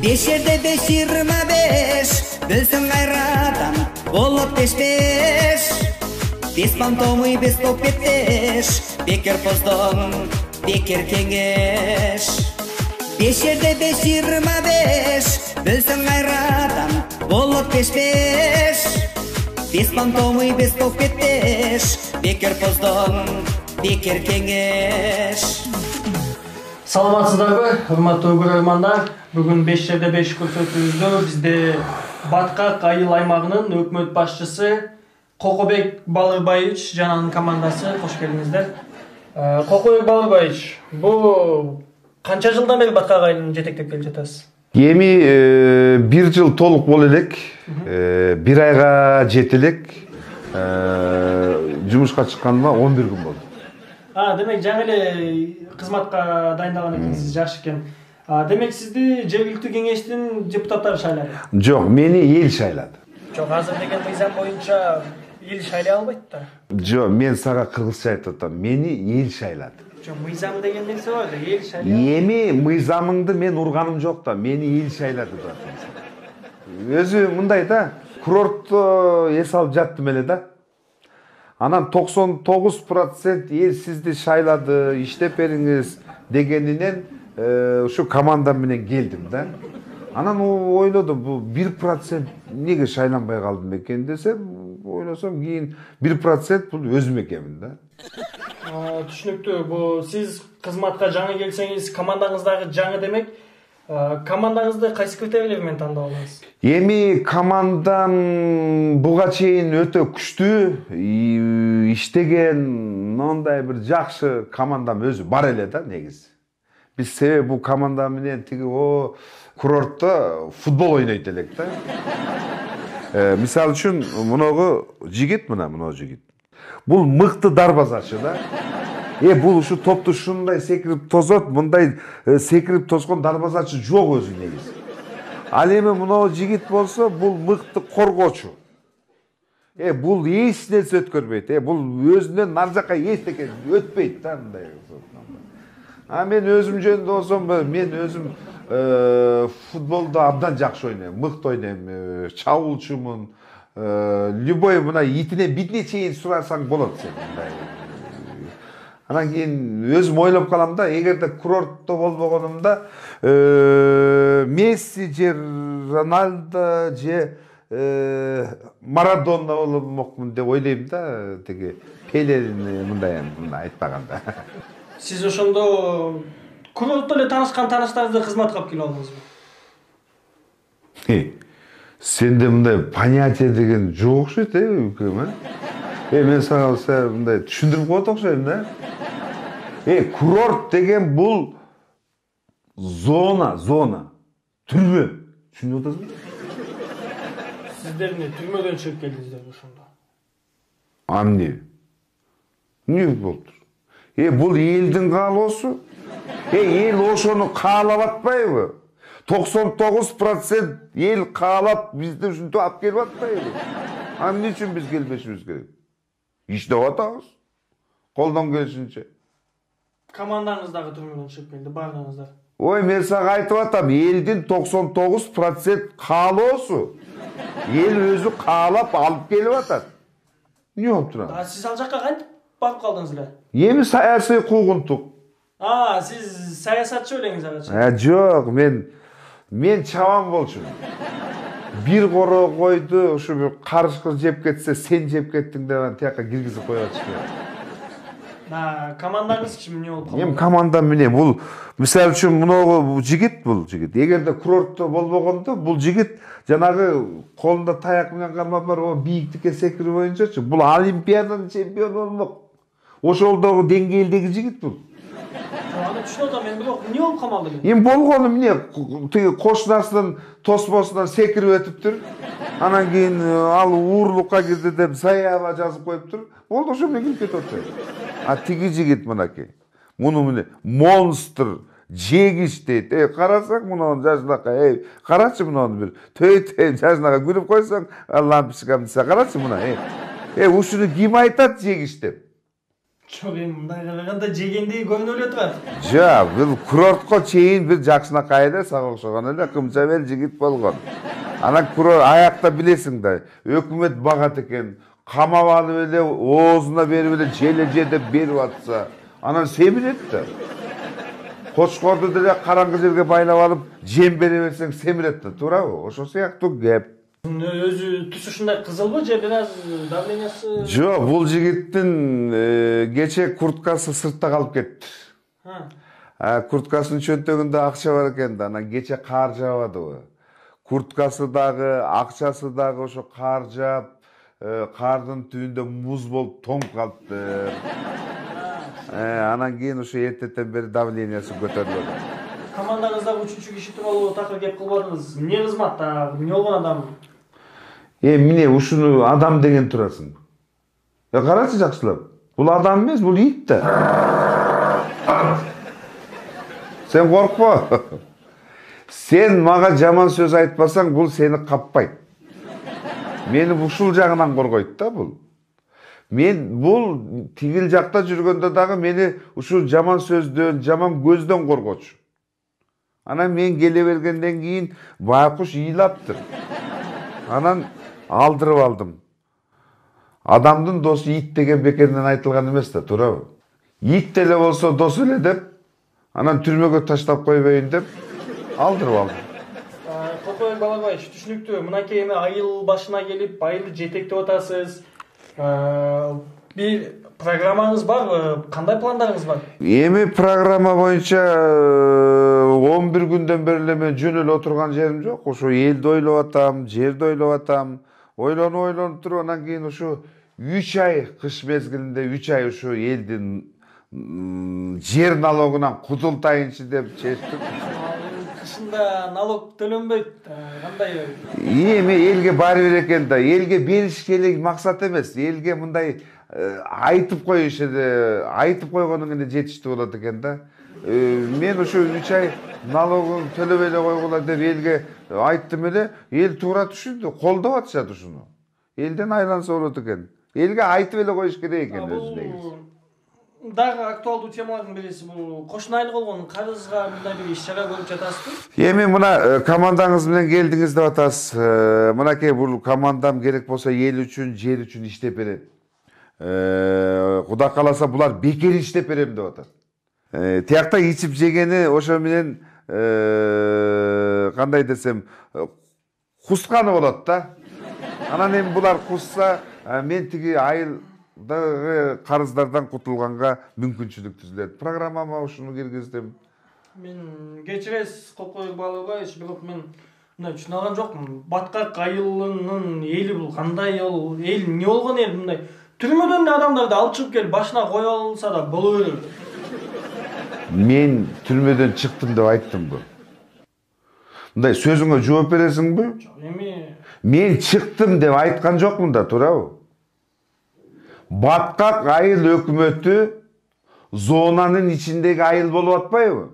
Beş yerde 5.25 Bilsin gayradan Olup 5-5 Bes pantomuy 5 top 5 Bekir pozdon Bekir kengeş Beş yerde 5.25 Bilsin gayradan Olup 5-5 Bes pantomuy 5 top 5 Bekir pozdon Bekir kengeş. Саламатсыздарбы, урматтуу көрөрмандар. Бүгүн 5/5 көрсөтүүбүздө бизде Баткак айыл аймагынын өкмөт башчысы Кокобек Балырбаевич жана анын командасы кош келиңиздер. Кокобек Балырбаевич, бул канча жылдан бери Баткак айылын жетектеп келе жатасыз? Эми 1 жыл толук боло элек, 1 айга жете элек. Жумушка чыкканыма 11 күн болду. Демек жаңы эле кызматка дайындалган экенсиз, жакшы экен. Демек сизди жергиликтүү кеңештин депутаттары шайлады? Жок, мени эл шайлады. Жок, азыр деген мыйзам боюнча эл шайлай албайт да. Жок, мен сага кыргызча айтып атам. Мени эл шайлады. Жок, мыйзам деген нерсе бар да, эл шайлай. Эми мыйзамыңды мен урганым жок да, мени эл шайлады деп атам. Өзү мындай да, курортто эс алып жаттым эле да. Анан 99% ел сизди шайлады, иштеп бериңиз дегенинен ушу команда менен келдим да. Анан ойлодум, бул 1% неге шайланбай калдым экен десем, ойлосом кийин 1% бул өзүм экенмин да. Түшүнүктүү. Бул сиз кызматка жаңы келсеңиз, командаңыздагы жаңы демек, командаңызды кайсы критерийлер менен тандап аласыз? Эми командам буга чейин өтө күчтүү, иштеген, мындай бир жакшы командам өзү бар эле да негизи. Биз себеби бул команда менен тиги курортто футбол ойнойт элек да. Мисалы үчүн муногу жигит, мына жигит. Бул мыкты дарбазачы да. Бул ушу топту ушундай секирип тозот, мындай секирип тозгон дарбазачы жок өзү негизи. Ал эми мына жигит болсо, бул мыкты коргоочу. Бул эч нерсе өткөрбөйт. Бул өзүнөн нар жакка эчтеке өтпөйт да мындай. Мен өзүм жөнүндө болсом, мен өзүм футболду абдан жакшы ойнойм, мыкты ойнойм, чабуулчумун. Любой мына итине битине чейин сурасаң болот сен мындай. Анан кийин өзүм ойлоп калам да, эгерде курортто болбогонумда Месси же Роналдо же Марадона болмокмун деп ойлойм да, тиги Пелени мындай айтпаганда. Сиз ошондо курортто эле таанышкан тааныштарыңызды кызматка алып келип алдыңызбы? Сенде мындай понятие деген жок окшойт, үкөм, мен сага мындай түшүндүрүп коет окшойм да. Курорт деген бул зона, түрмө. Түшүнүп атасыңбы? Сиздер эмне түрмөдөн чыгып келдиңиздер ошондо? Эмне болду? Бул элдин каалоосу. Эл ошону каалап атпайбы? 99% эл каалап бизди ушинтип алып келип атпайбы? Эмне үчүн биз келбешибиз керек? Иштеп атабыз. Колдон келишинче. Командаңыздагы түрмөдөн чыгып келди, бардыңыздар. Мен сага айтып атам, элдин 99% каалоосу. Эл өзү каалап алып келип атат. Эмне болуп турат? Сиз ал жакка кантип барып калдыңыз эле? Эми саясий куугунтук. Сиз саясатчы белеңиз агачы? Жок, мен чабан болчумун. Бир коро койду, ушу бир карышкы жеп кетсе, сен жеп кеттиң деп тияка киргизип койгочу. Командаңызчы эмне болуп калды? Эми команда менен бул, мисалы үчүн мыногу жигит. Эгерде курортто болбогондо, бул жигит жанагы колунда таяк менен кармап бар, бийиктикке секирип боюнчачы, бул олимпиаданын чемпиону болмок. Ошолдогу деңгээлдеги жигит бул. Аны түшүнүп атам, мен бирок эмне болуп калмады эле? Эми болгону эмне? Тиги кошунасынын тосмосунан секирип өтүптүр. Анан кийин ал уурлукка кирди деп заява жазып коюптур. Болду, ошо менен кирип кетип атат. Тиги жигит мынакей. Муну муну монстр жегич дейт. Карасаң муну жашынакай, карачы муну бир төй жашынакай күлүп койсоң, лампочкамды карачы муна. Ушуну ким айтат жегич деп? Жок, эми мындай караганда жегендей көрүнүп эле турат. Жок, бул курортко чейин бир жакшынакай эле сага окшогон эле кымча жигит болгон. Анан курорт аякта билесиң да, өкмөт багат экен, камап алып эле оозуна берип эле жележе деп берип атса, анан семирет да. Кочкорду деле караңгы жерге байлап алып, жем бере берсең семирет да, туурабы? Ошол сыяктуу кеп. Өзү түсү ушундай кызылбы же бир аз давлениясы? Жок, бул жигиттин кече курткасы сыртта калып кетти. Курткасынын чөнтөгүндө акча бар экен да, анан кече кар жаабадыбы. Курткасы дагы, акчасы дагы ошо кар жаап, кардын түбүндө муз болуп тоңуп калыптыр. Анан кийин ошо эртеден бери давлениясы көтөрүлөт. Командаңыздагы 3-чү киши тууралуу такыр кеп кылбадыңыз. Эмне кызматта, эмне болгон адам? Міне ушуну адам деген турасың. Карачы жакшылап. Бул адам эмес, бул ит да. Сен коркпо. Сен мага жаман сөз айтпасаң, бул сени каппайт. Мени ушул жагынан коргойт да бул. Мен бул тигил жакта жүргөндө дагы мени ушул жаман сөздөн, жаман көздөн коргочу. Анан мен келе бергенден кийин байкуш ыйлаптыр. Анан алдырып алдым. Адамдын досу ит деген бекерден айтылган эмес да, туурабы? Ит деле болсо дос эле деп, анан түрмөгө таштап койбойюн деп алдырып алдым. Кокобек Балабаевич, түшүнүктүү. Мынакей эми айыл башына келип, айылды жетектеп атасыз. Бир программаңыз барбы? Кандай пландарыңыз бар? Эми программа боюнча 11 күндөн бери эле мен жөн эле отурган жерим жок. Ошо элди ойлоп атам, жерди ойлоп атам. Ойлонуп туруп анан кийин ушу 3 ай кыш мезгилинде 3 ай ушу элдин жер налогунан кутултайынчы деп чечтим. Кышында налог төлөнбөйт. Кандай? Эми элге баары бир экен да. Элге бериш керек максат эмес. Элге мындай айтып коюш эле, айтып койгонуң эле жетиштүү болот экен да. Мен ушу 3 ай налогун төлөбөй эле койгула деп элге айттым эле, эл туура түшүндү, колдоп атышат ушуну. Элден айланса болот экен. Элге айтып эле коюш керек экен өзүнө. Дагы актуалдуу темалардын бириси бул кошуна айыл болгон карызга мындай бир иш-чара көрүп жатасызбы? Эми мына командаңыз менен келдиңиз деп атасыз. Мынакей бул командам керек болсо эл үчүн, жер үчүн иштеп берет. Кудай кааласа булар бекер иштеп берем деп атат. Тиякта ичип жегени ошо менен кандай десем кусканы болот да. Анан эми булар кусса, мен тиги айылдагы карыздардан кутулганга мүмкүнчүлүк түзүлөт. Программама ушуну киргиздим. Мен кечиресиз Кокобек Балабаевич, бирок мен мындай түшүнө алган жокмун. Баткак айылынын эли бул кандай эл, эмне болгон эл мындай? Түрмөдөн да адамдарды алып чыгып келип башына коюп алса да боло берет. Мен түрмөдөн чыктым деп айттымбы? Мындай сөзүңө жооп бересиңби? Жок, эми Мен чыктым деп айткан жокмун да, туурабы? Баткак айыл өкмөтү зонанын ичиндеги айыл болуп атпайбы?